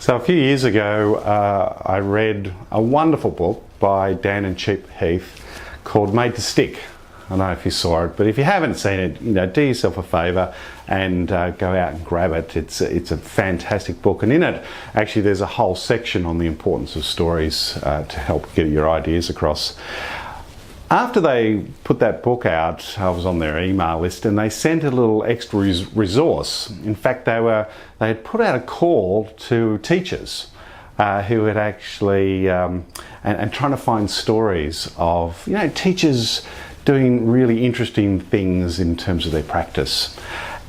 So a few years ago, I read a wonderful book by Dan and Chip Heath called Made to Stick. I don't know if you saw it, but if you haven't seen it, do yourself a favour and go out and grab it. It's a fantastic book, and in it, actually, there's a whole section on the importance of stories to help get your ideas across. After they put that book out, I was on their email list, and they sent a little extra resource. In fact, they had put out a call to teachers who had actually and trying to find stories of teachers doing really interesting things in terms of their practice.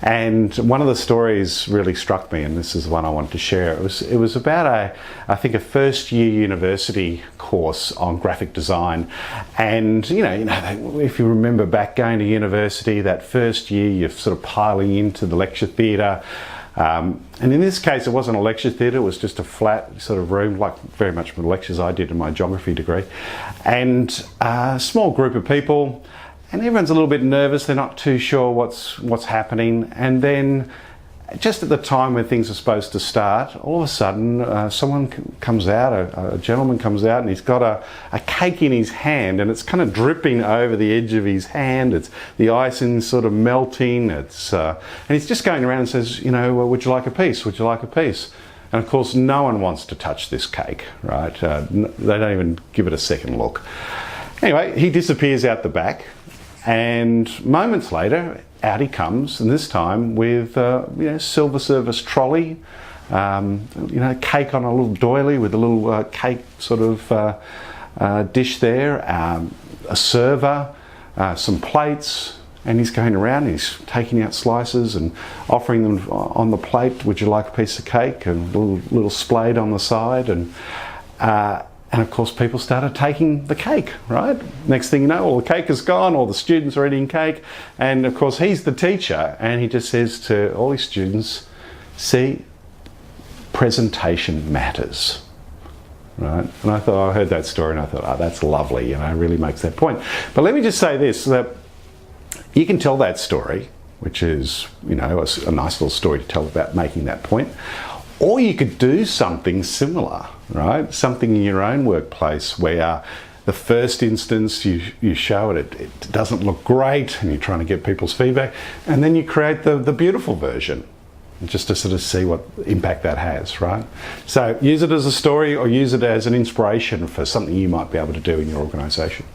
And one of the stories really struck me, and this is the one I wanted to share. It was about I think a first year university course on graphic design. And if you remember back going to university, that first year you're sort of piling into the lecture theatre. And in this case, it wasn't a lecture theatre, it was just a flat sort of room, like very much the lectures I did in my geography degree. And a small group of people, and everyone's a little bit nervous, they're not too sure what's happening. And then just at the time when things are supposed to start, all of a sudden someone comes out, a gentleman comes out, and he's got a cake in his hand, and it's kind of dripping over the edge of his hand. It's the icing sort of melting. And he's just going around and says, well, would you like a piece? Would you like a piece? And of course, no one wants to touch this cake, right? They don't even give it a second look. Anyway, he disappears out the back, and moments later, out he comes, and this time with silver service trolley, cake on a little doily with a little cake sort of dish there, a server, some plates, and he's going around, he's taking out slices and offering them on the plate. Would you like a piece of cake? And a little splayed on the side, and of course people started taking the cake, right? Next thing you know, all the cake is gone, all the students are eating cake, and of course he's the teacher, and he just says to all his students, see, presentation matters, right? And I heard that story and I thought, oh, that's lovely, it really makes that point. But let me just say this, that you can tell that story, which is, a nice little story to tell about making that point, or you could do something similar, right? Something in your own workplace where the first instance you show it doesn't look great, and you're trying to get people's feedback, and then you create the beautiful version, just to sort of see what impact that has, right? So use it as a story, or use it as an inspiration for something you might be able to do in your organisation.